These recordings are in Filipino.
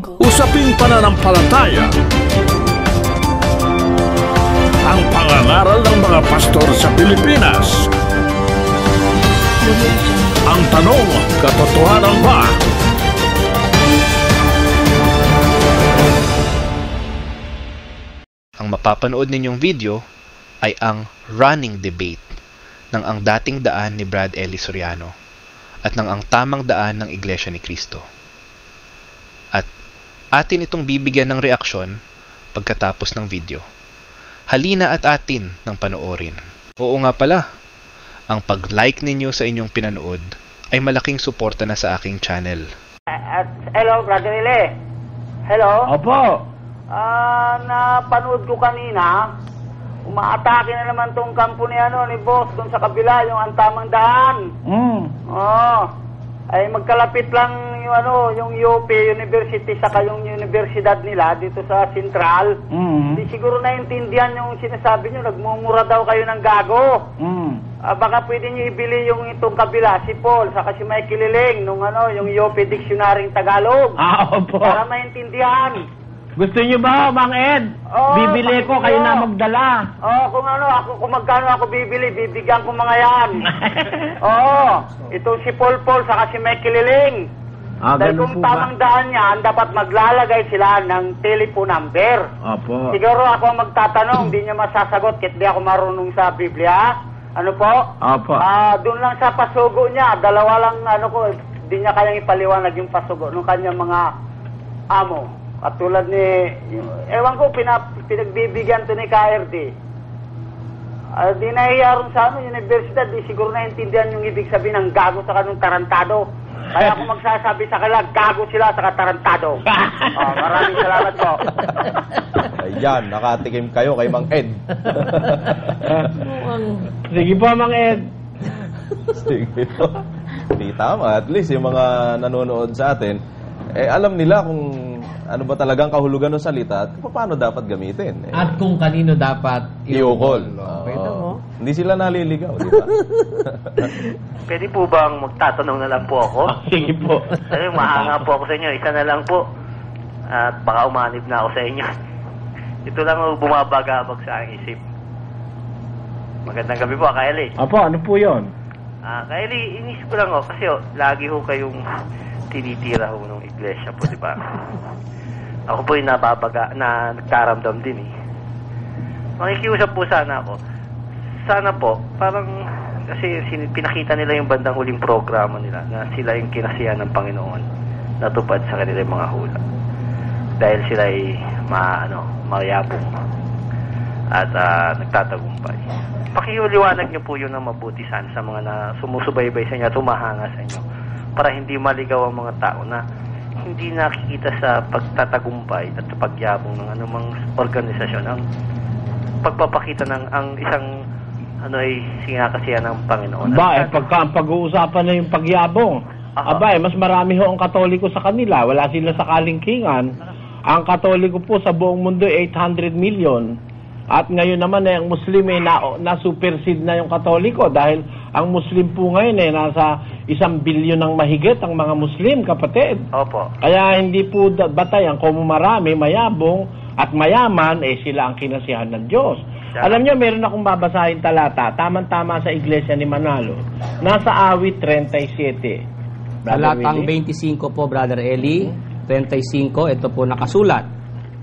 Usaping pananampalataya. Ang pangangaral ng mga pastor sa Pilipinas. Ang tanong, katotohanan ba? Ang mapapanood ninyong video ay ang running debate ng ang dating daan ni Brad Ellie Soriano at ng ang tamang daan ng Iglesia ni Cristo. At atin itong bibigyan ng reaksyon pagkatapos ng video. Halina at atin ng panoorin. Oo nga pala, ang pag-like ninyo sa inyong pinanood ay malaking suporta na sa aking channel. Hello, Brother Ele. Hello? Opo. Napanood ko kanina, umaatake na naman tong kampo ni boss doon sa kabila, yung antamang daan. Ay magkalapit lang yung UP University saka yung universidad nila dito sa Central. Hindi siguro naintindihan yung sinasabi nyo, nagmumura daw kayo ng gago. Baka pwede nyo ibili yung itong kabila, si Paul saka si Michael Liling nung yung UP Dictionary Tagalog. Opo. Para maintindihan. Gusto niyo ba, Mang Ed? Bibili ko, kayo na magdala. Kung magkano ako bibili, bibigyan ko mga yan. Ito si Paul saka si Michael Liling. Dahil kung tamang daan yan, dapat maglalagay sila ng telephone number. Opo. Siguro ako ang magtatanong, hindi niya masasagot kahit di ako marunong sa Biblia. Ano po? Opo. Doon lang sa pasugo niya, dalawa lang hindi niya kayang ipaliwanag yung pasugo ng kanyang mga amo. At tulad ni, ewan ko, pinagbibigyan to ni KRD. Di nahiya ron sa universidad, di siguro naintindihan yung ibig sabihin ng gago sa kanong tarantado. Kaya ako magsasabi sa kanila, gago sila sa tarantado. Maraming salamat po. Ayan, nakatikim kayo kay Mang Ed. Sige po, Mang Ed. Sige po. Di tama, at least yung mga nanonood sa atin, alam nila kung ano ba talagang kahulugan ng salita at paano dapat gamitin. At kung kanino dapat iukol. Hindi sila naliligaw, di ba? Pwede po bang magtatanong na lang po ako? Sige po. Kasi mahanga po ako sa inyo. Isa na lang po. At baka umanib na ako sa inyo. Ito lang ang bumabagabag sa aking isip. Magandang gabi po, Kylie. Opo, ano po yun? Kylie, inisip ko lang kasi lagi ho kayong tinitira ho ng iglesia po, di ba? Ako po yung nagkaramdam din eh. Makikiusap po sana ako. Sana po, parang kasi pinakita nila yung bandang huling programa nila na sila yung kinasiyahan ng Panginoon natupad sa kanilang mga hula. Dahil sila ay mayabong at nagtatagumpay. Pakiuliwanag niyo po yun na mabuti sana sa mga na sumusubaybay sa inyo at humahanga sa inyo para hindi maligaw ang mga tao na hindi nakikita sa pagtatagumpay at sa pagyabong ng anumang organisasyon ang pagpapakita ng ang isang ay sinakasiya ng Panginoon. Pagka ang pag-uusapan na yung pagyabong, mas marami ho ang Katoliko sa kanila. Wala sila sa kalingkingan. Ang Katoliko po sa buong mundo 800 million. At ngayon naman ang Muslim na-supersede na yung Katoliko dahil ang Muslim po ngayon nasa 1 bilyon ng mahigit ang mga Muslim, kapatid. Opo. Kaya hindi po batayan kung marami, mayabong at mayaman, sila ang kinasiyahan ng Diyos. Alam niyo, meron akong babasahin talata, tamang-tama sa Iglesia ni Manalo. Nasa awit 37. Talatang 25 po, Brother Eli. 35, ito po nakasulat.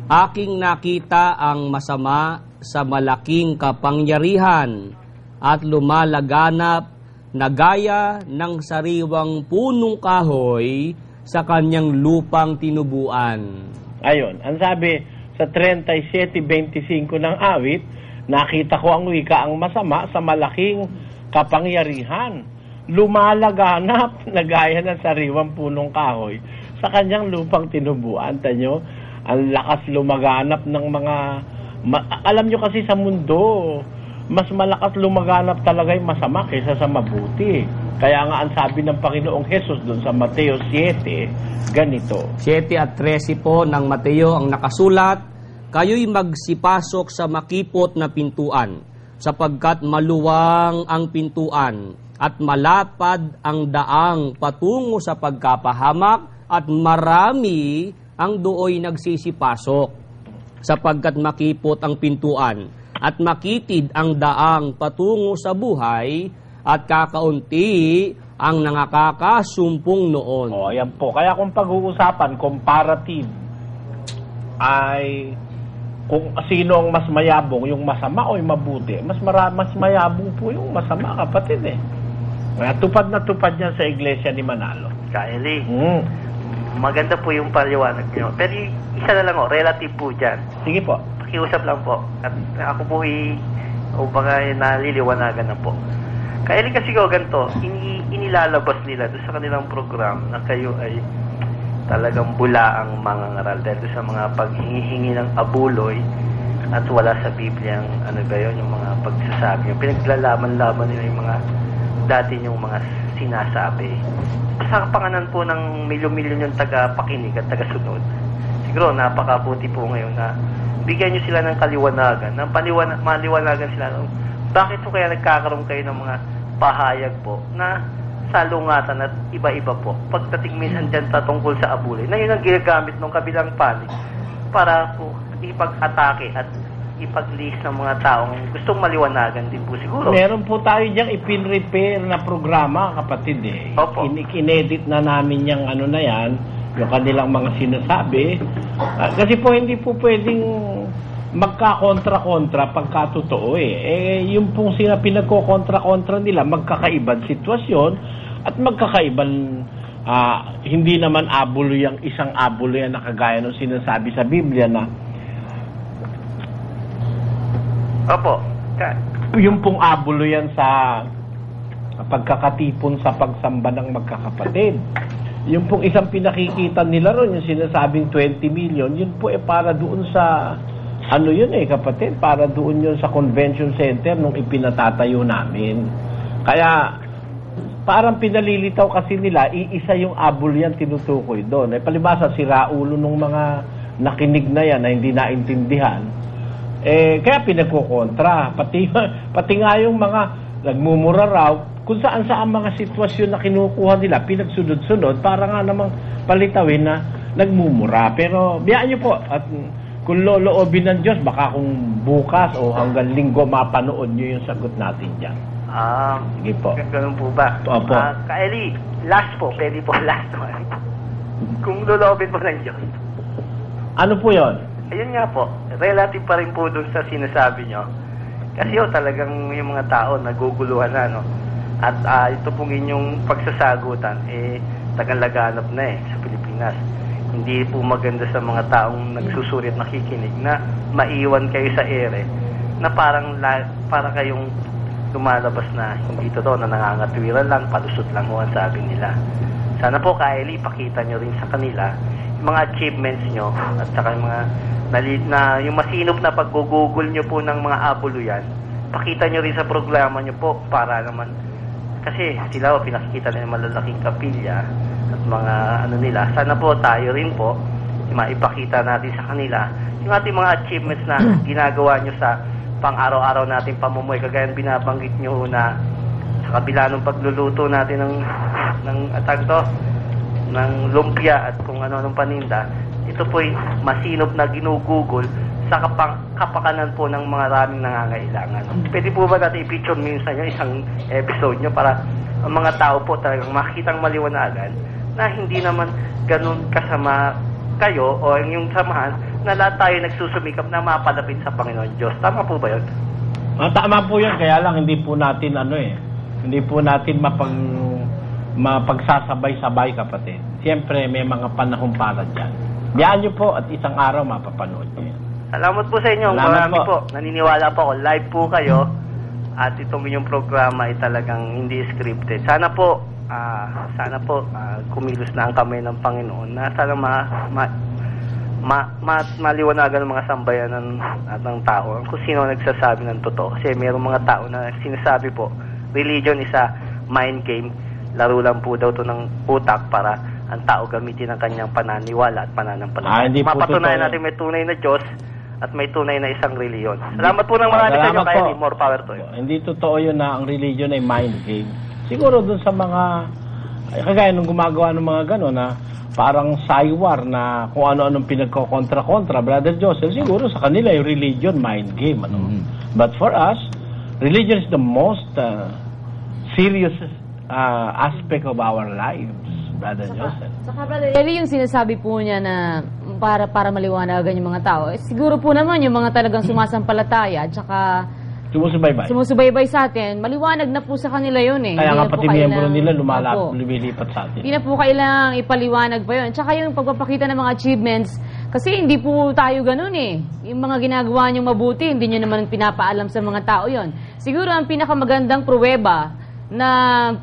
Aking nakita ang masama sa malaking kapangyarihan at lumalaganap na gaya ng sariwang punong kahoy sa kanyang lupang tinubuan. Ayon, ang sabi sa 37:25 ng awit, nakita ko ang wika ang masama sa malaking kapangyarihan. Lumalaganap na gaya ng sariwang punong kahoy sa kanyang lupang tinubuan. Tanyo, ang lakas lumaganap ng mga... alam nyo kasi sa mundo, mas malakas lumaganap talaga yung masama kaysa sa mabuti. Kaya nga ang sabi ng Panginoong Hesus doon sa Mateo 7, ganito. 7:13 po ng Mateo ang nakasulat, kayo'y magsipasok sa makipot na pintuan, sapagkat maluwang ang pintuan at malapad ang daang patungo sa pagkapahamak at marami ang dooy nagsisipasok, sapagkat makipot ang pintuan at makitid ang daang patungo sa buhay at kakaunti ang nangakakasumpong noon. O, ayan po. Kaya kung pag-uusapan, comparative, ay kung sino ang mas mayabong, yung masama o yung mabuti. Mas mayabong po yung masama, kapatid eh. Kaya tupad na tupad yan sa iglesia ni Manalo. Kaeli, maganda po yung paliwanag nyo. Pero isa na lang relative po dyan. Sige po. Pakiusap lang po. At ako po o baka naliliwanagan na po. Kaeli kasi ko ganito, inilalabas nila doon sa kanilang program na kayo ay talagang bula ang mga ngaral dahil sa mga paghingi ng abuloy at wala sa Biblia ang yung mga pagsasabi. Yung pinaglalaman-laman nila yung mga dati yung mga sinasabi. Sa kapanganan po ng milyon-milyon yung taga-pakinig at taga-sunod. Siguro napakabuti po ngayon na bigyan nyo sila ng kaliwanagan, maliwanagan sila bakit po kaya nagkakaroon kayo ng mga pahayag po na salungatan at iba-iba po. Pagdating minsan dyan tungkol sa abuloy, na yun ang ginagamit ng kabilang panig para po ipag-atake at ipag-list ng mga taong gustong maliwanagan din po siguro. Meron po tayo diyang ipin-repair na programa, kapatid eh. Opo. Kinedit na namin yung na yan, yung kanilang mga sinasabi. Kasi po hindi po pwedeng magka-kontra-kontra pagkatotoo eh. Yung pong pinagko-kontra-kontra nila, magkakaibang sitwasyon at magkakaibang hindi naman abulo yung isang abulo yan na kagaya ng sinasabi sa Biblia na Opo. Yung pong abulo yan sa pagkakatipon sa pagsamba ng magkakapatid. Yung pong isang pinakikita nila ron, yung sinasabing 20 million, yun po para doon sa kapatid, para doon yun sa convention center nung ipinatatayo namin. Kaya parang pinalilitaw kasi nila, iisa yung abulo yan tinutukoy doon. Palibasa, sira ulo nung mga nakinig na yan na hindi naintindihan. Kaya pinagkukontra. Pati nga yung mga nagmumura raw, kung saan mga sitwasyon na kinukuha nila, pinagsunod-sunod, para nga namang palitawin na nagmumura. Pero biyaan nyo po, at kung loloobin ng Diyos, baka kung bukas o hanggang linggo mapanood nyo yung sagot natin dyan. Sige po. Ganun po ba? Opo. Kaeli, last po. Pwede po last one. Kung loloobin mo ng Diyos. Ano po yon? Ayun nga po, relative pa rin po dun sa sinasabi nyo. Kasi talagang yung mga tao naguguluhan na, no? At ito pong inyong pagsasagutan, tagang-laganap na sa Pilipinas. Hindi po maganda sa mga taong nagsusuri at nakikinig na maiwan kayo sa ere na para kayong lumalabas na hindi totoo, na nangangatwiran lang, palusot lang mo ang sabi nila. Sana po, Kylie, ipakita nyo rin sa kanila yung mga achievements nyo at saka yung mga yung masinop na pag-google nyo po ng mga abulo yan, pakita nyo rin sa programa nyo po para naman, kasi sila pinakikita nila malalaking kapilya at mga nila. Sana po tayo rin po maipakita natin sa kanila yung ating mga achievements na ginagawa nyo sa pang-araw-araw nating pamumuhay. Kagaya binabanggit nyo na sa kabila ng pagluluto natin ng lumpia at kung ano-anong paninda, ito po'y masinop na ginugugol sa kapakanan po ng mga maraming nangangailangan. Pwede po ba natin i-picture minsan yung isang episode nyo para ang mga tao po talagang makitang maliwanagan na hindi naman ganun kasama kayo o yung samahan na lahat tayo nagsusumikap na mapalapit sa Panginoon Diyos. Tama po ba yun? Tama po yun, kaya lang hindi po natin hindi po natin mapagsasabay-sabay, kapatid. Siyempre may mga panahon para dyan. Biyaan nyo po at isang araw mapapanood nyo yan. Salamat po sa inyo. Marami po. Naniniwala po ako. Live po kayo. At itong inyong programa ay talagang hindi scripted. Sana po kumilos na ang kamay ng Panginoon na sana maliwanagan ng mga sambayan ng tao kung sino nagsasabi ng totoo. Kasi mayroong mga tao na sinasabi po, religion is a mind game. Laro lang po daw to ng utak para ang tao gamitin ang kanyang pananiwala at pananampalataya. Mapatunayan natin may tunay na Diyos at may tunay na isang reliyon. Salamat po ng marami sa inyo, Kylie. More power to you. Hindi totoo yun na ang religion ay mind game. Siguro dun sa mga Kagaya nung gumagawa ng mga gano'n na parang saywar na kung ano-anong pinagkokontra-kontra, Brother Joseph, siguro sa kanila yung religion, mind game. But for us, religion is the most serious aspect of our lives, Brother Joseph. Saka Brother Eli, yung sinasabi po niya na para maliwanagan yung mga tao, siguro po naman yung mga talagang sumasampalataya at saka sumusubaybay sa atin, maliwanag na po sa kanila yun eh. Kaya nga pati miyembro nila lumilipat sa atin. Hindi na po kailangang ipaliwanag pa yun. Tsaka yung pagpapakita ng mga achievements, kasi hindi po tayo ganun eh. Yung mga ginagawa niyong mabuti, hindi niyo naman pinapaalam sa mga tao yon. Siguro ang pinakamagandang pruweba na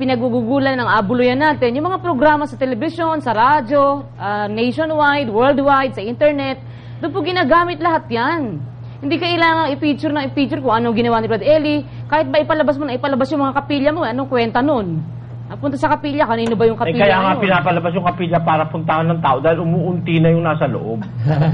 pinagugugulan ng abuluyan natin, yung mga programa sa telebisyon, sa radyo, nationwide, worldwide, sa internet, doon po ginagamit lahat yan. Hindi kailangan i-feature kung anong ginawa ni Brad Eli. Kahit ba ipalabas mo na ipalabas yung mga kapilya mo, anong kwenta nun? Napunta sa kapilya, kanino ba yung kapilya kaya nga pinapalabas yung kapilya para puntahan ng tao dahil umuunti na yung nasa loob.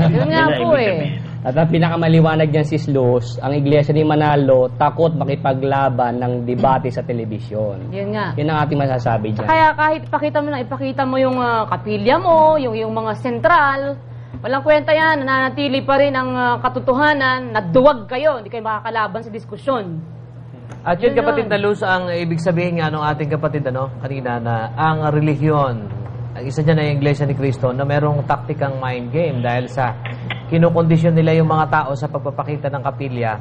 Yun nga po eh. At ang pinakamaliwanag niyan, Sis Luz, ang Iglesia ni Manalo takot makipaglaban ng debate sa telebisyon. Yun nga. Yun ang ating masasabi dyan. Kaya kahit ipakita mo yung kapilya mo, yung mga sentral, walang kwenta yan, nananatili pa rin ang katotohanan, naduwag kayo, hindi kayo makakalaban sa diskusyon. At yun, kapatid na Luz, ang ibig sabihin nga ng ating kapatid kanina na ang relihiyon, ang isa dyan ay Iglesia ni Cristo, na merong taktikang mind game dahil sa kinukondisyon nila yung mga tao sa pagpapakita ng kapilya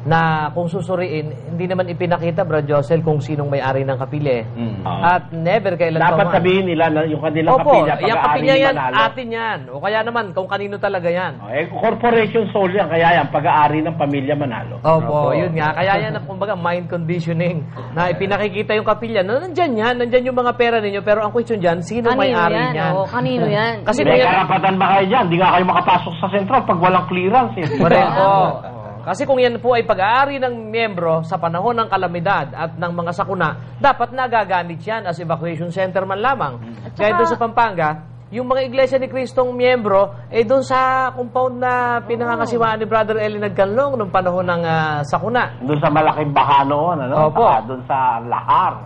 na kung susuriin, hindi naman ipinakita, Brad Josel, kung sinong may-ari ng kapilya. At never kailan dapat sabihin nila na yung kanilang kapilya, yung kapilya yan, atin yan. O kaya naman, kung kanino talaga yan. Corporation soul yan, kaya yan, pag-aari ng pamilya Manalo. Opo, yun nga. Kaya yan, kumbaga, mind conditioning, na ipinakikita yung kapilya. Nandyan yung mga pera ninyo, pero ang question dyan, sino may-ari yan? O, kanino yan? Kasi may karapatan ba kayo dyan? Hindi nga kayo makapasok sa sentral pag walang clearance. Correcto. Kasi kung yan po ay pag-aari ng miyembro sa panahon ng kalamidad at ng mga sakuna, dapat nagagamit yan as evacuation center man lamang. Kaya doon sa Pampanga, yung mga Iglesia ni Cristong miyembro, doon sa compound na pinangangasiwaan ni Brother Eli nagkanlong noong panahon ng sakuna. Doon sa malaking baha noon, Opo. Doon sa Lahar.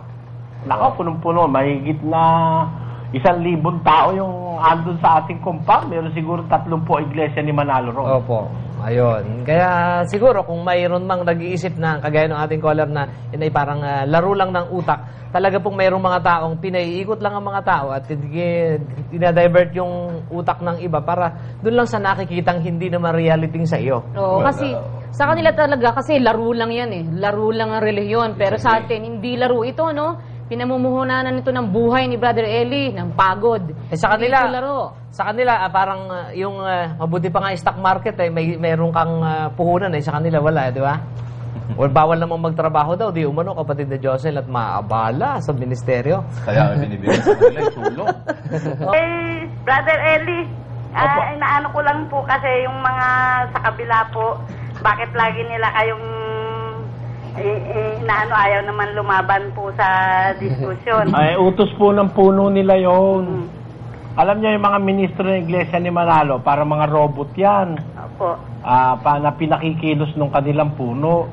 Nako, punong-puno, mahigit na 1,000 tao yung andun sa ating compound. Meron siguro 30 Iglesia ni Manalo ron. Opo. Ayun. Kaya siguro kung mayroon mang nag-iisip na kagaya ng ating caller na yun ay parang laro lang ng utak, talaga pong mayroong mga taong pinaiikot lang ang mga tao at dinadivert yung utak ng iba para doon lang sa nakikitang hindi naman reality sa iyo. Oo, kasi sa kanila talaga, kasi laro lang yan eh. Laro lang ang relihiyon. Pero sa atin, hindi laro ito, no? Pinamumuhunanan nito ng buhay ni Brother Eli, ng pagod. Sa kanila, hindi ito laro. Sa kanila, parang yung mabuti pa nga stock market, mayroong kang puhunan sa kanila wala, di ba? O bawal namang magtrabaho daw, di umano kapatid na Josel at maabala sa ministeryo. Kaya binibigyan sa kanila yung tulong. Brother Eli, inaano ko lang po kasi yung mga sa kabila po, bakit lagi nila kayong ayaw naman lumaban po sa diskusyon. Ay, utos po ng puno nila yon. Alam niyo yung mga ministro ng Iglesia ni Manalo, para mga robot yan. Opo. Na pinakikilos ng kanilang puno.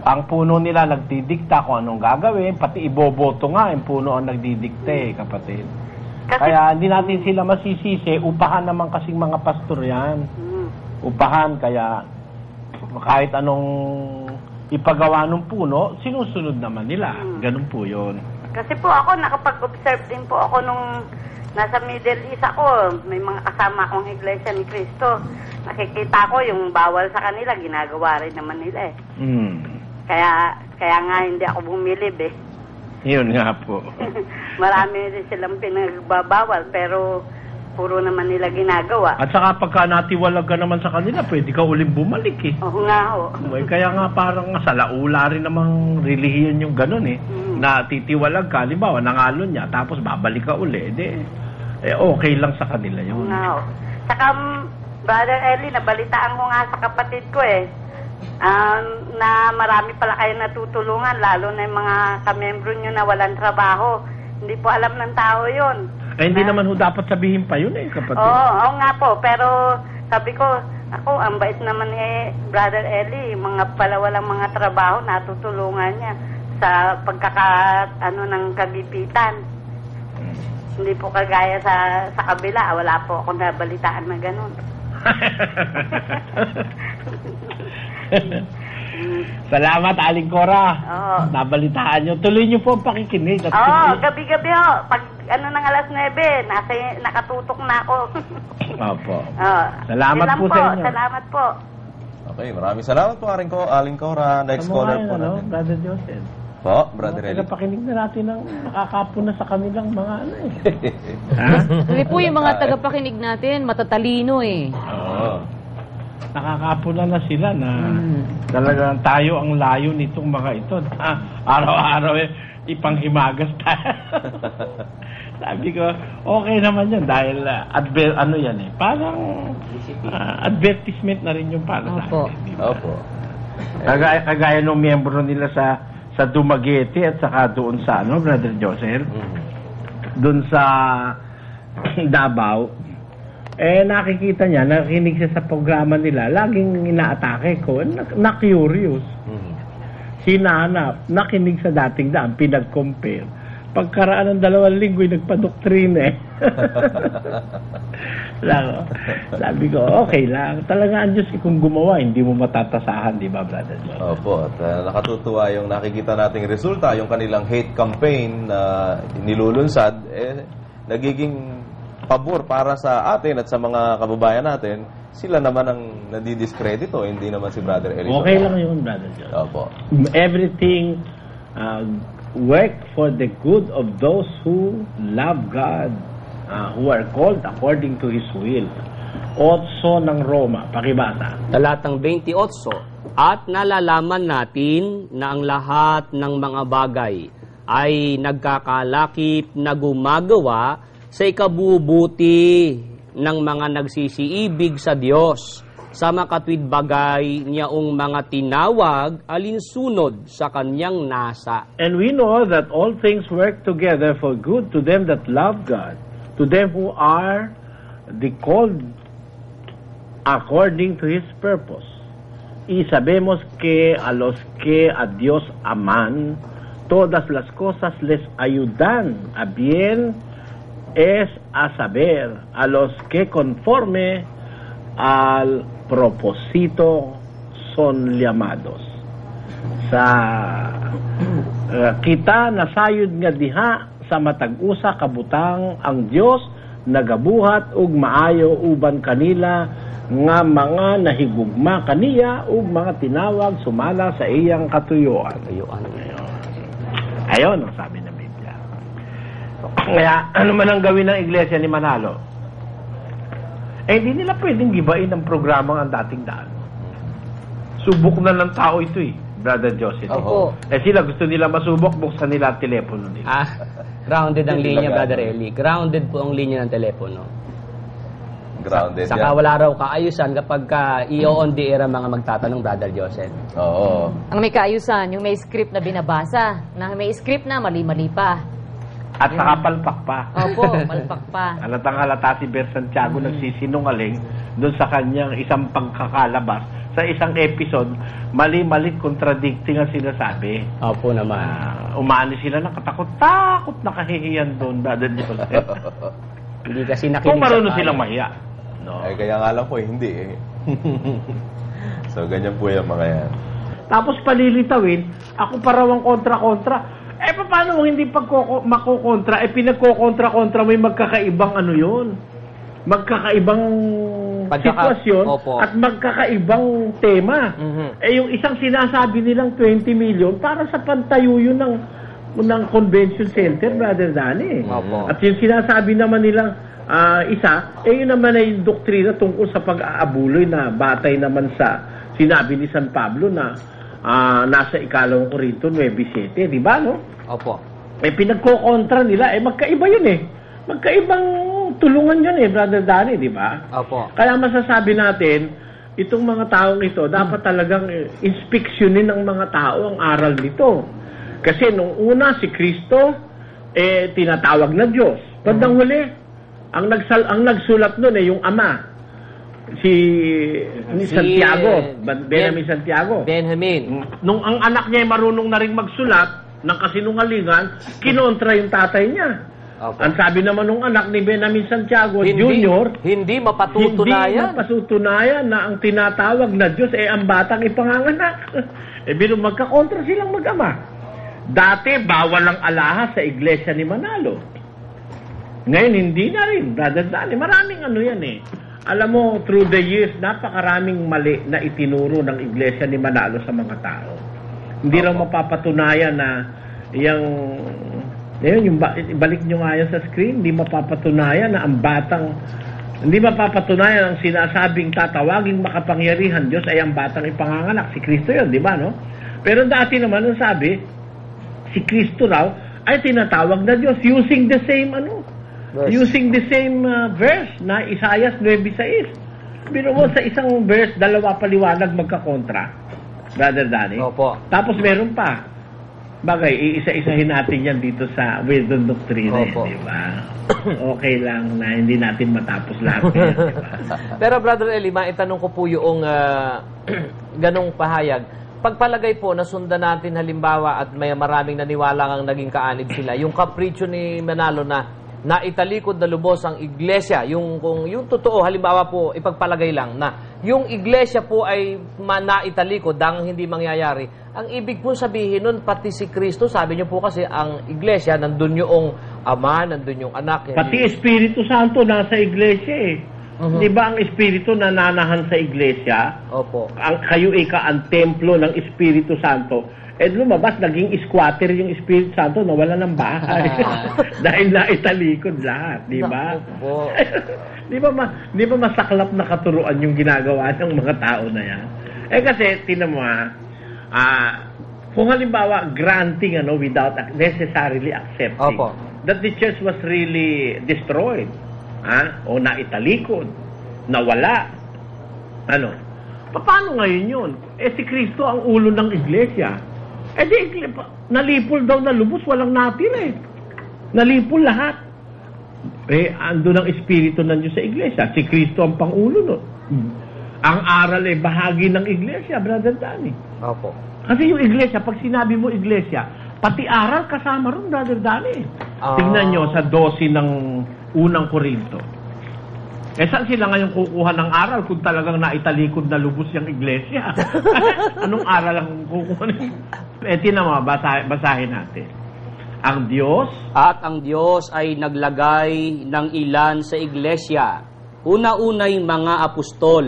Ang puno nila nagdidikta kung anong gagawin, pati iboboto nga, yung puno ang nagdidikte, kapatid. Kaya hindi natin sila masisisi, upahan naman kasing mga pastor yan. Upahan, kaya kahit anong ipagawa ng puno, sinusunod naman nila. Ganun po yun. Kasi po ako, nakapag-observe din po ako nung nasa Middle East ako. May mga kasama akong Iglesia ni Cristo. Nakikita ko yung bawal sa kanila, ginagawa rin naman nila eh. Kaya nga hindi ako bumilib eh. Yun nga po. Marami rin silang pinagbabawal, pero puro naman nila ginagawa. At saka pagka natiwalag ka naman sa kanila, pwede ka uling bumalik eh. Oo nga ho. Kaya nga parang sa laula rin namang relihiyon yung ganun eh. Na titiwalag ka, halimbawa, nangalon niya, tapos babalik ka uli. Okay lang sa kanila yun. Oo nga ho. Saka, Brother Eli, nabalitaan ko nga sa kapatid ko eh, na marami pala kayo natutulungan, lalo na yung mga kamembro nyo na walang trabaho. Hindi po alam ng tao yun. Hindi naman ho dapat sabihin pa yun eh, kapatid. Oo nga po. Pero sabi ko, ako, ang bait naman Brother Eli, mga pala walang mga trabaho, natutulungan niya sa ng kabibitan. Hindi po kagaya sa kabila. Wala po akong nabalitaan na ganun. Salamat, Aling Cora. Oo. Nabalitaan nyo. Tuloy nyo po ang pakikinig. Oo, gabi-gabi ho. Pag ng alas 9, nakatutok na ako. Opo. Oo. Salamat Yun lang po sa inyo. Salamat po. Okay, maraming salamat po, Aling Cora. Next caller po natin. Brother Joseph. Po, Brother Eli. Tagapakinig na natin ng nakakapuna sa kanilang mga ano eh. Ha? Kasi po yung mga tagapakinig natin, matatalino eh. Oo. Nakakapuna na sila na talagang tayo ang layo nitong mga ito. Araw-araw ipanghimagas tayo. Sabi ko, okay naman yan dahil ano yan eh. Parang advertisement na rin yung para sa atin. Opo. Kagaya ng miyembro nila sa Dumaguete at saka doon sa Brother Joseph. Doon sa Davao. Nakikita niya, nakikinig siya sa programa nila, laging inaatake ko, na-curious. Hinanap, nakinig sa dating daan, pinag-compare. Pagkaraan ng 2 linggo, nagpadoktrine eh. Sabi ko, okay lang. Talaga ang Diyos kung gumawa, hindi mo matatasahan, di ba, Brother John? Opo, at nakatutuwa yung nakikita nating resulta, yung kanilang hate campaign na nilulunsad, nagiging pabor para sa atin at sa mga kababayan natin, sila naman ang nadidiskredito, hindi naman si Brother Eli. Okay lang yun, Brother John. Opo. Everything work for the good of those who love God, who are called according to His will. 8 ng Roma, pakibasa. Talatang 28, at nalalaman natin na ang lahat ng mga bagay ay nagkakalakip na gumagawa sa ikabubuti ng mga nagsisiibig sa Diyos, sa makatwid bagay niyaong mga tinawag alinsunod sa kanyang nasa. And we know that all things work together for good to them that love God, to them who are the called according to His purpose. Y sabemos que a los que a Dios aman, todas las cosas les ayudan a bien, es a saber, a los que conforme al propósito son llamados. Sa kita nasayod nga diha sa matag-usa kabutang ang Dios nagabuhat ug maayo uban kanila nga mga nahigugma kaniya ug mga tinawag sumala sa iyang katuyuan. Ayon ang sabi ng Biblia. Kaya ano man ang gawin ng Iglesia ni Manalo, hindi nila pwedeng gibain ang programang ang dating daan. Subok na ng tao ito Brother Joseph. Opo. Sila gusto nila masubok, buksan nila ang telepono nila. Grounded ang linya, Brother Eli. Grounded po ang linya ng telepono. Grounded Saka wala raw kaayusan kapag i-on the air ang mga magtatanong, Brother Joseph. Oo. Ang may kaayusan, yung may script na binabasa, na may script na mali-mali pa. At saka palpak pa. Opo, palpak pa. Halatang halata si Ber Santiago nagsisinungaling doon sa kanyang isang pagkakalabas. Sa isang episode, mali-mali contradicting ang sinasabi. Opo naman. Umani sila ng katakot-takot na kahihiyan doon, Brother Joseph. Hindi kasi nakinig. Kung marunong silang mahiya. No. Kaya nga lang po, hindi So, ganyan po yung mga yan. Tapos palilitawin, ako parawang kontra-kontra. Paano mo hindi makukontra? Pinagkokontra-kontra mo yung magkakaibang ano yun? Magkakaibang sitwasyon at magkakaibang tema. Yung isang sinasabi nilang 20 million para sa pantayo yun ng convention center, Brother Danny. At yung sinasabi naman nilang yun naman ay doktrina tungkol sa pag-aabuloy na batay naman sa sinabi ni San Pablo na nasa 2 Corinto 9:7, di ba, no? Opo. Pinagkokontra nila, magkaiba yun Magkaibang tulungan yun Brother Danny, di ba? Opo. Kaya masasabi natin, itong mga taong ito, dapat talagang inspeksyonin ng mga tao ang aral nito. Kasi nung una, si Kristo, tinatawag na Diyos. Bandang huli, ang nagsulat nun yung Ama. Si Santiago, Benjamin Santiago. Nung ang anak niya ay marunong na rin magsulat ng kasinungalingan, kinontra yung tatay niya. Opo. Ang sabi naman ng anak ni Benjamin Santiago Jr., Hindi hindi mapatutunayan. mapatutunayan na ang tinatawag na Diyos ay ang batang ipanganganak. Biro magkakontra silang mag-ama. Dati, bawal ang alahas sa iglesia ni Manalo. Ngayon, hindi na rin. Brother Danny, maraming ano yan eh. Alam mo, through the years, napakaraming mali na itinuro ng iglesia ni Manalo sa mga tao. Hindi raw mapapatunayan na yung balik nyo nga yan sa screen, hindi mapapatunayan na hindi mapapatunayan ang sinasabing tatawaging makapangyarihan Diyos ay ang batang ipanganganak. Si Kristo yun, di ba, no? Pero dati naman ang sabi, si Kristo raw ay tinatawag na Diyos using the same verse na Isaiah 9:6. Biro mo sa isang verse, dalawa paliwanag magkakontra. Brother Danny. Opo. Tapos meron pa. Bagay, iisa-isahin natin yan dito sa Wisdom Doctrine, di ba? Okay lang na hindi natin matapos lahat yan, di ba? Pero Brother Eli, maitanong ko po yung ganong pahayag. Pagpalagay po, nasundan natin halimbawa at may maraming naniwala ang naging kaanib sila. Yung kapritsyo ni Manalo na naitalikod na lubos ang iglesia, yung totoo, halimbawa po, ipagpalagay lang na yung iglesia po ay naitalikod dahil hindi mangyayari. Ang ibig po sabihin nun, pati si Kristo, sabi niyo po kasi ang iglesia, nandun yung ama, nandun yung anak. Pati Espiritu Santo nasa iglesia eh. Di ba ang Espiritu nananahan sa iglesia? Opo. Kayo ang templo ng Espiritu Santo. Lumabas, naging squatter yung Espiritu Santo, nawala ng bahay. Dahil naitalikod lahat, di ba? Di ba masaklap na katuruan yung ginagawa ng mga tao na yan? Kasi, tinan mo kung halimbawa, granting without necessarily accepting that the church was really destroyed, o naitalikod, nawala, paano ngayon yun? Si Kristo ang ulo ng iglesia. Nalipol daw na lubos, walang natira eh. Nalipol lahat. Ando ng Espiritu ng Diyos sa iglesia. Si Kristo ang pangulo, no? Ang aral ay bahagi ng iglesia, Brother Danny. Opo. Kasi yung iglesia, pag sinabi mo iglesia, pati aral kasama ron, Brother Danny. Tingnan nyo sa 12 ng unang Korinto. Saan sila ngayon kukuha ng aral kung talagang naitalikod na lubos yung iglesia? Anong aral ang kukuha nila? Basahin natin. Ang Diyos ay naglagay ng ilan sa iglesia. Una-unay mga apostol,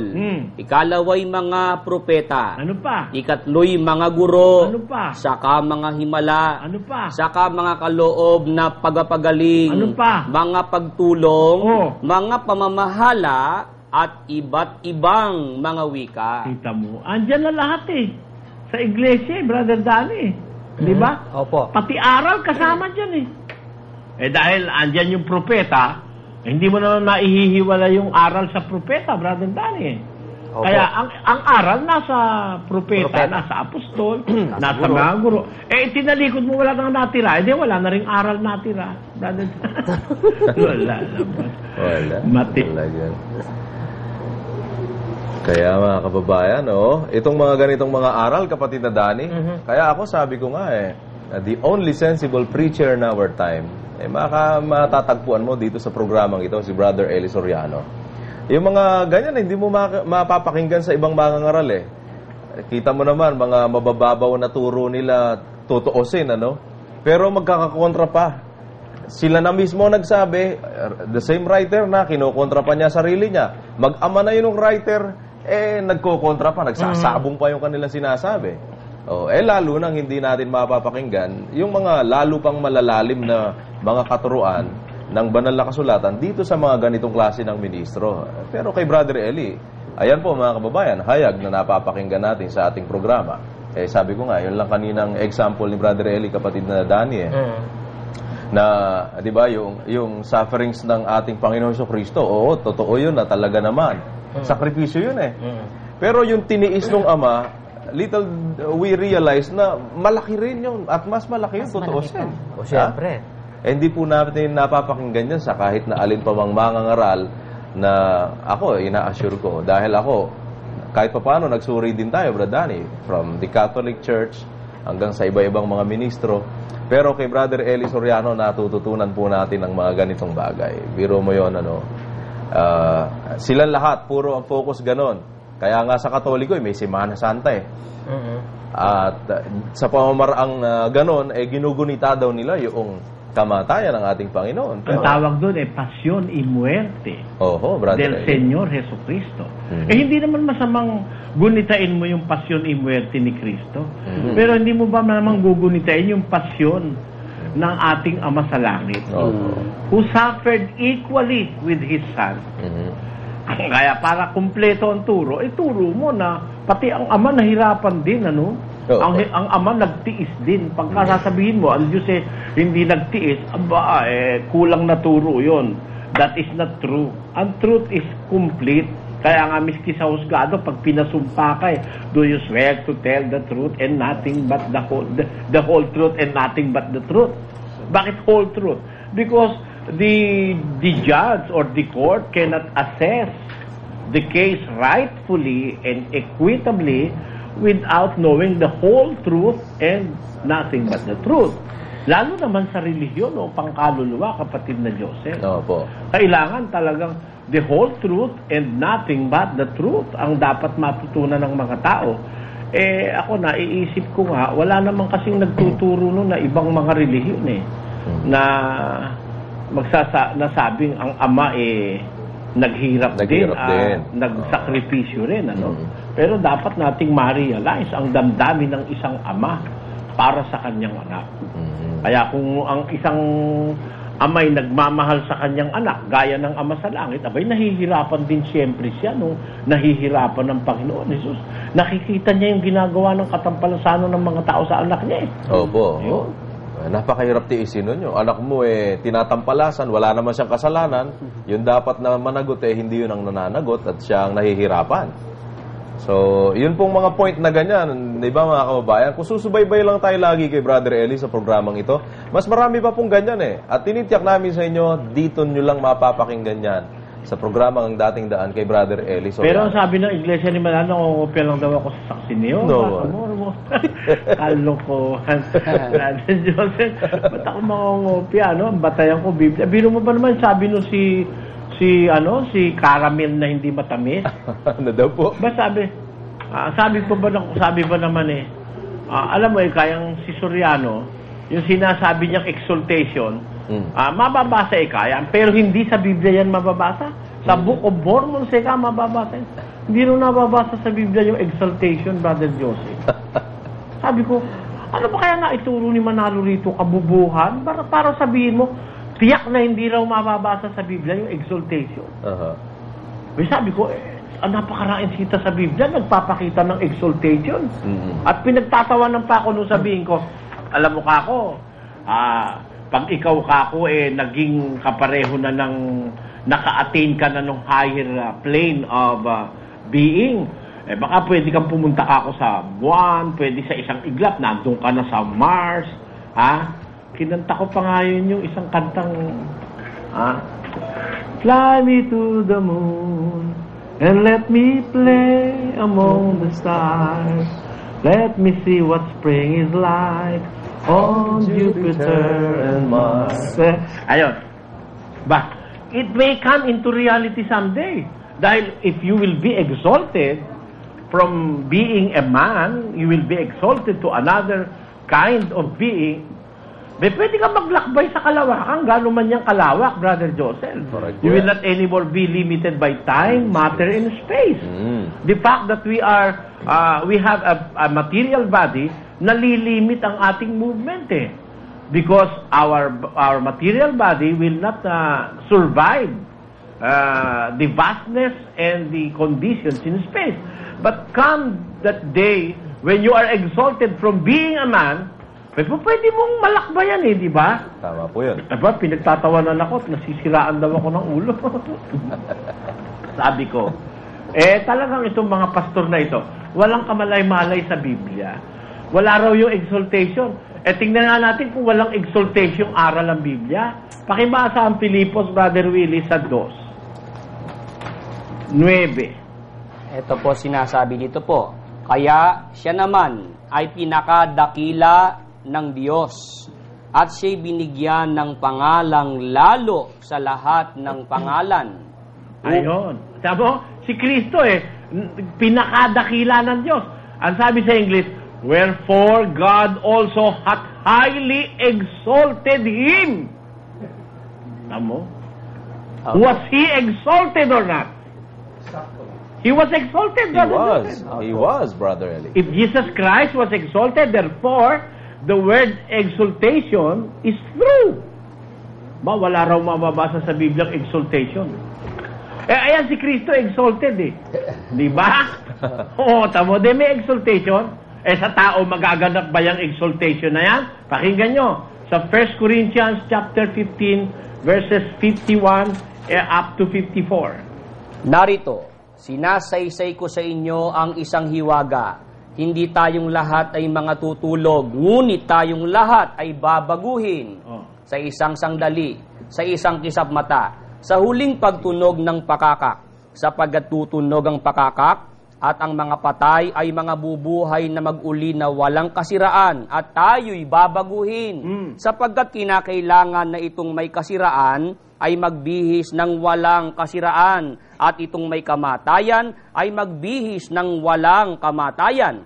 ikalaway mga propeta, ikatloy mga guro, saka mga himala, saka mga kaloob na pagpapagaling, mga pagtulong, mga pamamahala, at iba't ibang mga wika. Kita mo, andyan na lahat sa iglesia, Brother Danny. Di ba? Opo. Pati aral kasama dyan dahil andyan yung propeta, hindi mo naman maihihiwala yung aral sa propeta, Brother Danny. Kaya ang aral nasa propeta, nasa apostol, nasa mga guro. Tinalikod mo, wala nang natira. Wala na rin aral natira, Brother Danny. Wala naman. Mati. Kaya mga kababayan, itong mga ganitong mga aral, kapatid na Danny, kaya ako sabi ko nga the only sensible preacher in our time, matatagpuan mo dito sa programang ito, si Brother Eli Soriano. Yung mga ganyan, hindi mo mapapakinggan sa ibang mga ngaral Kita mo naman, mga mabababaw na turo nila, tutuosin, Pero magkakakontra pa. Sila na mismo nagsabi, the same writer na, kinukontra pa niya sarili niya. Mag-ama na yun ng writer, nagkokontra pa, nagsasabong pa yung kanilang sinasabi. Lalo nang hindi natin mapapakinggan yung mga lalo pang malalalim na mga katuruan ng banal na kasulatan dito sa mga ganitong klase ng ministro. Pero kay Brother Eli, ayan po mga kababayan, hayag na napapakinggan natin sa ating programa. Sabi ko nga, yun lang kaninang example ni Brother Eli, kapatid na Danny, na, di ba, yung sufferings ng ating Panginoon Jesucristo, totoo yun na talaga naman. Sakripisyo yun Pero yung tiniis ng Ama, little we realize na malaki rin yun at mas malaki yun, totoo siya. Siyempre. Hindi po natin napapakinggan yan sa kahit na alin pa mang mangangaral na ako, ina-assure ko. Dahil ako, kahit pa paano, nagsuri din tayo, Brad Danny, from the Catholic Church, hanggang sa iba-ibang mga ministro. Pero kay Brother Eli Soriano, natututunan po natin ang mga ganitong bagay. Biro mo yun, silang lahat, puro ang focus ganon. Kaya nga sa Katoliko, may Semana Santa eh. At sa pamamaraang ganon, ginugunita daw nila yung kamatayan ng ating Panginoon. Ang tawag doon Passion y Muerte del Señor Jesucristo. Hindi naman masamang gunitain mo yung Passion y Muerte ni Cristo. Pero hindi mo ba namang gugunitain yung pasyon ng ating Ama sa Langit, who suffered equally with His Son. Kaya para kumpleto ang turo, turo mo na pati ang Ama nahirapan din, ang Ama nagtiis din. Pagka sasabihin mo, ang Diyos hindi nagtiis, kulang na turo yun. That is not true. Ang truth is complete. Kaya nga miski sa husgado, pag pinasumpa ka, do you swear to tell the truth and nothing but the whole truth and nothing but the truth? Bakit whole truth? Because the judge or the court cannot assess the case rightfully and equitably without knowing the whole truth and nothing but the truth. Lalo naman sa relihiyon o pangkaluluwa, kapatid na Joseph. Kailangan talagang the whole truth and nothing but the truth ang dapat matutunan ng mga tao. Ako naiisip ko nga, wala naman kasing nagtuturo nun na ibang mga relihiyon na nasabing ang Ama naghirap din. Nagsakripisyo rin. Pero dapat nating ma-realize ang damdamin ng isang ama para sa kanyang anak. Kaya kung ang isang amay nagmamahal sa kanyang anak, gaya ng Ama sa Langit, nahihirapan din siyempre siya nung nahihirapan ng Panginoon Jesus. Nakikita niya yung ginagawa ng katampalasanan ng mga tao sa anak niya. Opo. Napakahirap tiisin nun yung anak mo tinatampalasan, wala naman siyang kasalanan. Yung dapat na managot hindi yun ang nananagot at siya ang nahihirapan. So, yun pong mga point na ganyan, di ba mga kababayan? Kung susubaybay lang tayo lagi kay Brother Eli sa programang ito, mas marami pa pong ganyan At tinitiyak namin sa inyo, dito nyo lang mapapakinggan yan sa programang Ang Dating Daan kay Brother Eli. So, pero sabi ng Iglesia ni Manalo, nangungopia lang daw ako sa saksi niyo. Kalokohan. Brother Joseph, ba't ako mangungopia? Ang batayan ko Biblia. Biro mo ba naman sabi nung si caramel na hindi matamis? Ano daw po? Ba sabi ba naman alam mo kayang si Soriano, yung sinasabi niyang exaltation, mababasa kaya, pero hindi sa Biblia yan mababasa. Sa Book of Mormon mababasa. Hindi rin nababasa sa Biblia yung exaltation, Brother Joseph. Sabi ko, ano ba kaya nga ituro ni Manalo rito, kabubuhan? Para sabihin mo, tiyak na hindi raw mababasa sa Biblia yung exaltation. Sabi ko, napakaraing sita sa Biblia, nagpapakita ng exaltation. At pinagtatawanan pa ako nung sabihin ko, alam mo kako, pag ikaw kako, naging kapareho na ng, naka-attain ka na ng higher plane of being, baka pwede kang pumunta kako sa buwan, pwede sa isang iglap, nandun ka na sa Mars, kinanta ko pa nga yun yung isang kantang Fly me to the moon and let me play among the stars. Let me see what spring is like on Jupiter and Mars. Ayun. It may come into reality someday. Dahil if you will be exalted from being a man, you will be exalted to another kind of being. Pwede ka maglakbay sa kalawakan, gano'n man niyang kalawak, Brother Joseph. You will not anymore be limited by time, matter, and space. The fact that we have a material body, nalilimit ang ating movement because our material body will not survive the vastness and the conditions in space. But come that day when you are exalted from being a man, pwede mong malakbayan di ba? Tama po yun. Pinagtatawanan ako at nasisiraan daw ako ng ulo. Sabi ko, talagang itong mga pastor na ito, walang kamalay-malay sa Biblia. Wala raw yung exaltation. Tingnan nga natin kung walang exaltation aral ang Biblia. Pakibasa ang Filipos, Brother Willie, sa 2:9. Ito po sinasabi dito po, Kaya siya naman ay pinakadakila ng Diyos at siya'y binigyan ng pangalang lalo sa lahat ng pangalan. Ayun. Sabi mo, si Kristo pinakadakila ng Diyos. Ang sabi sa English, wherefore God also hath highly exalted Him. Tamo? Was He exalted or not? He was exalted, brother. He was, Brother Eli. If Jesus Christ was exalted, therefore, the word exaltation is true. Wala raw mababasa sa Biblia exaltation. Ayan si Kristo exalted Di ba? Oo, tamo. May exaltation. Sa tao, magaganap ba yung exaltation na yan? Pakinggan nyo. Sa 1 Corinthians chapter 15, verses 51 up to 54. Narito, sinasaysay ko sa inyo ang isang hiwaga. Hindi tayong lahat ay mga tutulog, ngunit tayong lahat ay babaguhin sa isang sandali, sa isang kisap mata, sa huling pagtunog ng pakakak, sapagkat tutunog ang pakakak, at ang mga patay ay mga bubuhay na mag-uli na walang kasiraan, at tayo'y babaguhin, sapagkat kinakailangan na itong may kasiraan ay magbihis ng walang kasiraan, at itong may kamatayan ay magbihis ng walang kamatayan.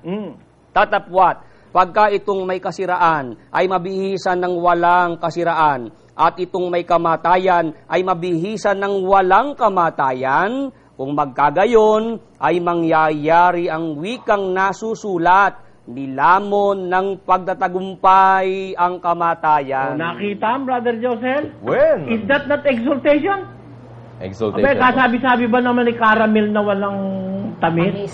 Tatapwat, pagka itong may kasiraan ay mabihisan ng walang kasiraan, at itong may kamatayan ay mabihisan ng walang kamatayan, kung magkagayon ay mangyayari ang wikang nasusulat, nilamon ng pagtatagumpay ang kamatayan. Nakita, Brother Joseph? When? Is that not exaltation? Exaltation. Kasabi-sabi ba naman ni caramel na walang tamis?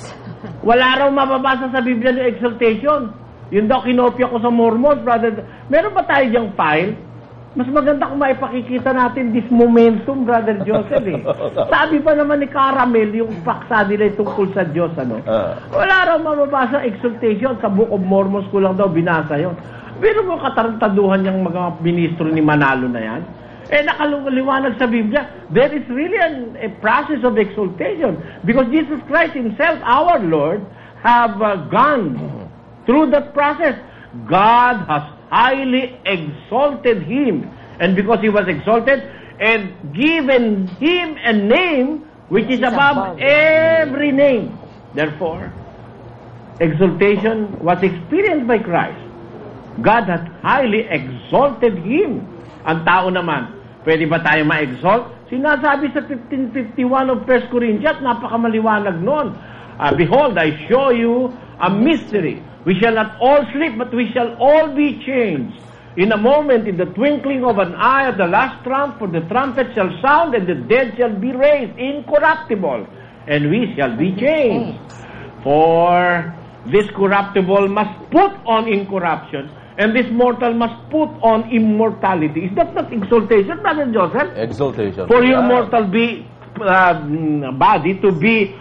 Wala raw mababasa sa Biblia ng exaltation. Yun daw kinopya ko sa Mormons, brother. Meron ba tayo diyang file? Mas maganda kung maipakikita natin this momentum, Brother Joseph Sabi pa naman ni Caramel, yung paksa nila tungkol sa Diyos, Wala raw mababasa exaltation. Sa Book of Mormons ko lang daw binasa yun. Pero mo katarantaduhan yung mga ministro ni Manalo na yan. Nakaliwanag sa Biblia, there is really a process of exaltation. Because Jesus Christ Himself, our Lord, have gone through that process. God has highly exalted Him. And because He was exalted, and given Him a name which is above every name. Therefore, exaltation was experienced by Christ. God has highly exalted Him. Ang tao naman, pwede ba tayo ma-exalt? Sinasabi sa 15:51 of 1 Corinthians, napakamaliwanag nun. Behold, I show you a mystery. We shall not all sleep, but we shall all be changed. In a moment, in the twinkling of an eye, at the last trump, for the trumpet shall sound, and the dead shall be raised incorruptible, and we shall be changed. For this corruptible must put on incorruption, and this mortal must put on immortality. Is that not exaltation, Brother Joseph? Exaltation. For your mortal body to be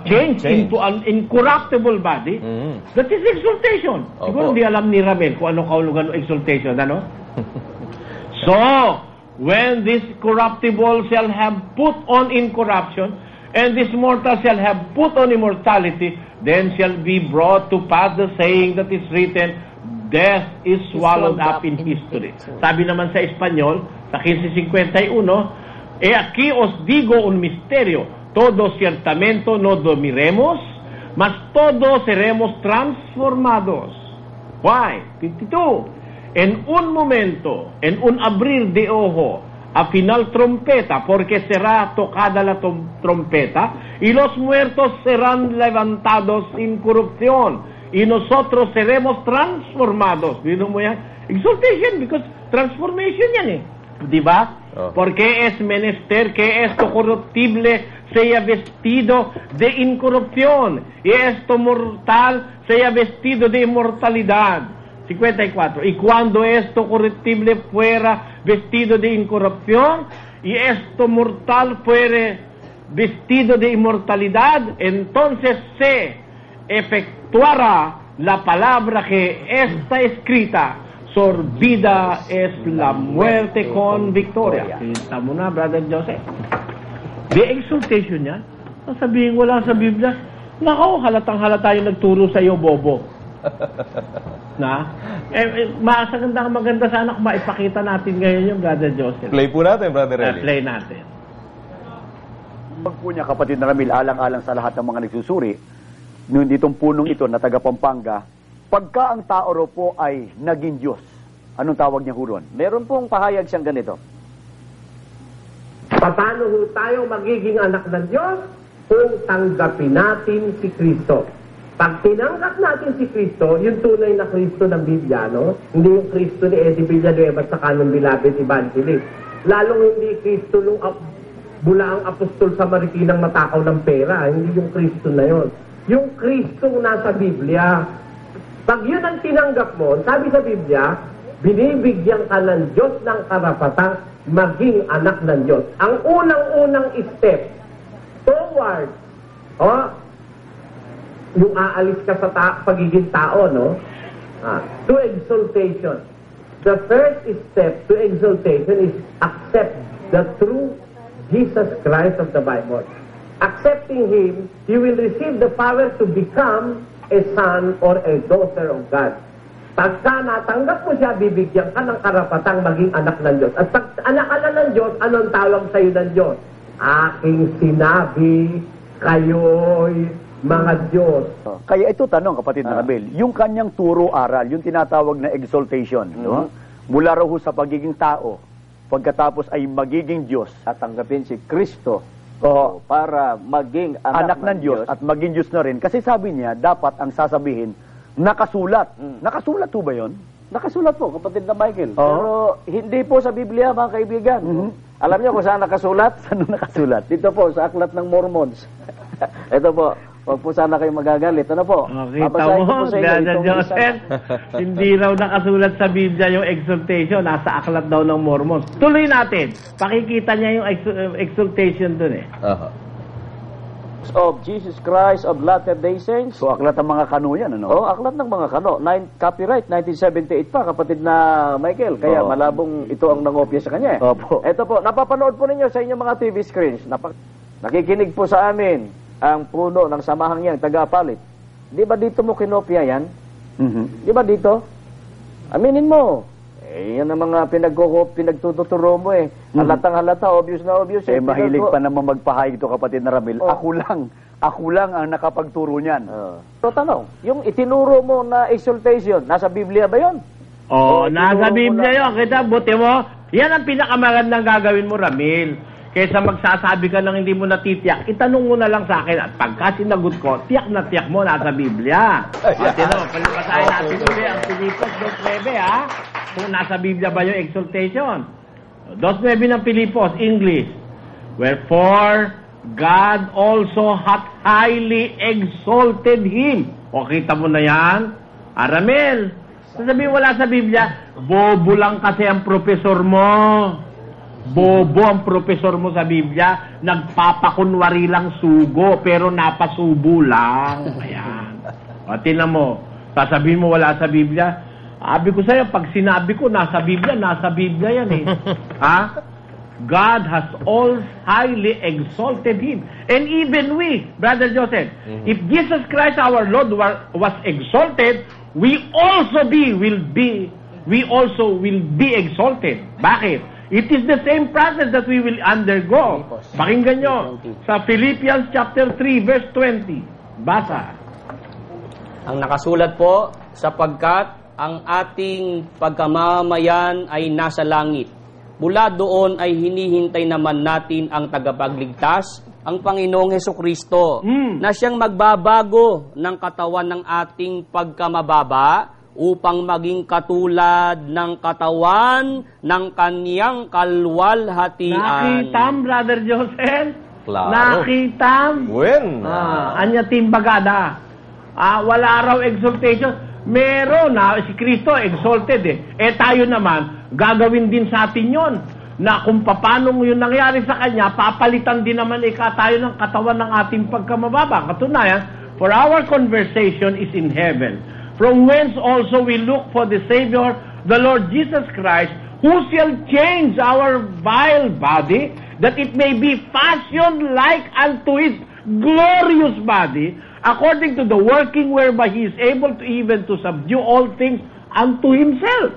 changed into an incorruptible body, that is exaltation. Siguro hindi alam ni Ramel kung ano kaulugan ng exaltation, So, when this corruptible shall have put on incorruption, and this mortal shall have put on immortality, then shall be brought to pass the saying that is written, death is swallowed up in history. Sabi naman sa Espanyol, sa 15:51, aquí os digo un misterio, todos ciertamente no dormiremos, mas todos seremos transformados. Why? 52. En un momento, en un abrir de ojo, a final trompeta, porque será tocada la trompeta, y los muertos serán levantados sin corrupción, y nosotros seremos transformados. ¿Vino mo yan? Exaltation, because transformation yan ¿Diba? Porque es menester que esto corruptible sea vestido de incorrupción, y esto mortal sea vestido de inmortalidad. 54. Y cuando esto corruptible fuera vestido de incorrupción, y esto mortal fuere vestido de inmortalidad, entonces se efectuará la palabra que está escrita: sorbida es la muerte con victoria. Kita mo na, Brother Joseph. The exaltation yan. Sabihin wala sa Biblia, Nako, halatang-halata yung nagturo sa iyo, Bobo. Na? Maganda sana kung maipakita natin ngayon yung Brother Joseph. Play po natin, Brother Eli. Play natin. Pag po niya, kapatid na Ramil, alang-alang sa lahat ng mga nagsusuri, nung ditong punong ito na taga Pampanga, pagka ang tao ro po ay naging Diyos, anong tawag niya huron? Meron pong pahayag siyang ganito. Paano ho tayo magiging anak ng Diyos? Kung tanggapin natin si Kristo. Pag tinanggap natin si Kristo, yung tunay na Kristo ng Biblia, no? Hindi yung Kristo ni Eddie Villanueva sa Canon Beloved Evangelist. Lalong hindi Kristo nung bulaang apostol sa Marikinang matakaw ng pera. Hindi yung Kristo na yon. Yung Kristo nasa Biblia. Pag yun ang tinanggap mo, sabi sa Biblia, binibigyan ka ng Diyos ng karapatang maging anak ng Diyos. Ang unang-unang step toward, yung aalis ka sa pagiging tao, no? To exaltation. The first step to exaltation is accept the true Jesus Christ of the Bible. Accepting Him, you will receive the power to become a son or a daughter of God. Pagka natanggap mo siya, bibigyan ka ng karapatang maging anak ng Diyos. At pag anak ka na ng Diyos, anong tawag sa'yo ng Diyos? Aking sinabi, kayo'y mga Diyos. Kaya ito tanong, kapatid na Ramil, yung kanyang turo-aral, yung tinatawag na exaltation, no? Mula raw sa pagiging tao, pagkatapos ay magiging Diyos. Tatanggapin si Kristo para maging anak ng Diyos. At maging Diyos na rin. Kasi sabi niya, dapat ang sasabihin, nakasulat. Nakasulat po ba yun? Nakasulat po, kapatid na Michael. Pero hindi po sa Biblia, mga kaibigan. Alam niyo kung saan nakasulat? Saan nakasulat? Dito po, sa Aklat ng Mormons. Ito po, huwag po sana kayo magagalit. Ano po? Kita mo, Brother Joseph, hindi raw nakasulat sa Biblia yung exaltation. Nasa Aklat daw ng Mormons. Tuloy natin. Pakikita niya yung exaltation dun eh. Of Jesus Christ of Latter-day Saints. So, aklat ng mga kano yan, ano? Aklat ng mga kano. Copyright, 1978 pa, kapatid na Michael. Kaya malabong ito ang nangopya sa kanya. Opo. Ito po, napapanood po ninyo sa inyong mga TV screens. Nakikinig po sa amin ang puno ng samahang yang tagapalit. Di ba dito mo kinopya yan? Di ba dito? Aminin mo. Yan ang mga pinagtuturo mo eh. Halatang halata, obvious na obvious. Mahilig pa naman magpahayag ito, kapatid na Ramil. Ako lang ang nakapagturo niyan. So tanong, yung itinuro mo na exaltation, nasa Biblia ba yun? Nasa Biblia yun. Kita, buti mo. Yan ang pinakamagandang gagawin mo, Ramil. Kaysa magsasabi ka ng hindi mo natitiyak, itanong mo na lang sa akin. At pagka sinagot ko, tiyak na tiyak mo nasa Biblia. Palipasahin natin ulit ang Pilipos 2.9, ha? Kung nasa Biblia ba yung exaltation. 2.9 ng Pilipos, English. Wherefore, God also hath highly exalted Him. O, kita mo na yan? Aramel. Sasabihin wala sa Biblia, bobo lang kasi ang profesor mo. Bobo ang profesor mo sa Biblia, nagpapakunwari lang sugo, pero napasubo lang. Ayan. O, tinan mo, sasabihin mo wala sa Biblia, sabi ko sa'yo, pag sinabi ko, nasa Biblia yan eh. Ha? God has all highly exalted Him. And even we, Brother Joseph, if Jesus Christ our Lord was exalted, we also will be exalted. Bakit? It is the same process that we will undergo. Pakinggan nyo sa Philippians chapter 3 verse 20. Basa. Ang nakasulat po, sapagkat ang ating pagkamamayan ay nasa langit. Mula doon ay hinihintay naman natin ang tagapagligtas, ang Panginoong Hesukristo, na siyang magbabago ng katawan ng ating pagkamababa upang maging katulad ng katawan ng kaniyang kalwalhatian. Nakitam, Brother Joseph? Claro. Nakitam? When? Anya timbagada. Wala raw exaltation. Meron na, si Kristo exalted eh. Tayo naman, gagawin din sa atin yon. Na kung paano yung nangyari sa Kanya, papalitan din naman tayo ng katawan ng ating pagkamababa. Katunayan, for our conversation is in heaven. From whence also we look for the Savior, the Lord Jesus Christ, who shall change our vile body, that it may be fashioned like unto His glorious body, according to the working whereby He is able to even to subdue all things unto Himself.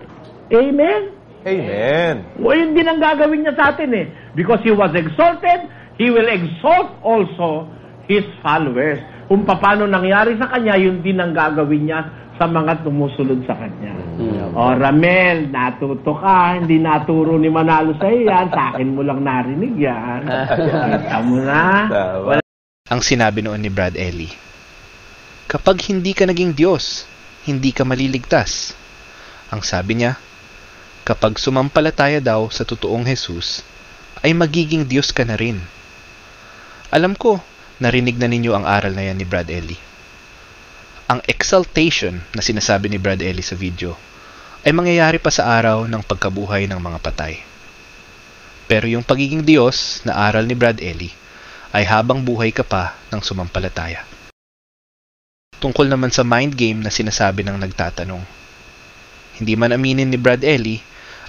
Amen? Amen. O yun din ang gagawin niya sa atin eh. Because He was exalted, He will exalt also His followers. Kung paano nangyari sa Kanya, yun din ang gagawin niya sa mga tumusunod sa Kanya. O Ramel, natuto ka, hindi naturo ni Manalo sa yan, sa akin mo lang narinig yan. Kita mo na. Ang sinabi noon ni Brad Ellie, kapag hindi ka naging Diyos, hindi ka maliligtas. Ang sabi niya, kapag sumampalataya daw sa totoong Jesus, ay magiging Diyos ka na rin. Alam ko, narinig na ninyo ang aral na yan ni Brad Ellie. Ang exaltation na sinasabi ni Brad Ellie sa video ay mangyayari pa sa araw ng pagkabuhay ng mga patay. Pero yung pagiging Diyos na aral ni Brad Ellie ay habang buhay ka pa ng sumampalataya. Tungkol naman sa mind game na sinasabi ng nagtatanong, hindi man aminin ni Brad Ellie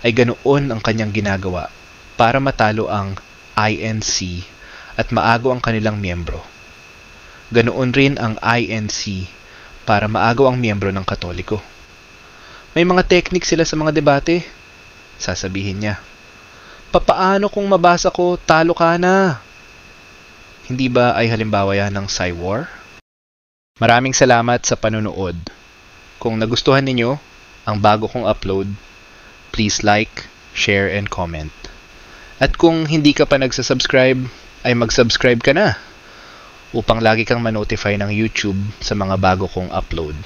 ay ganoon ang kanyang ginagawa para matalo ang INC at maago ang kanilang miyembro. Ganoon rin ang INC para maagaw ang miyembro ng Katoliko. May mga technique sila sa mga debate. Sasabihin niya, papaano kung mabasa ko, talo ka na? Hindi ba ay halimbawa yan ng Cywar? Maraming salamat sa panonood. Kung nagustuhan ninyo ang bago kong upload, please like, share, and comment. At kung hindi ka pa nagsasubscribe, ay mag-subscribe ka na upang lagi kang ma-notify ng YouTube sa mga bago kong upload.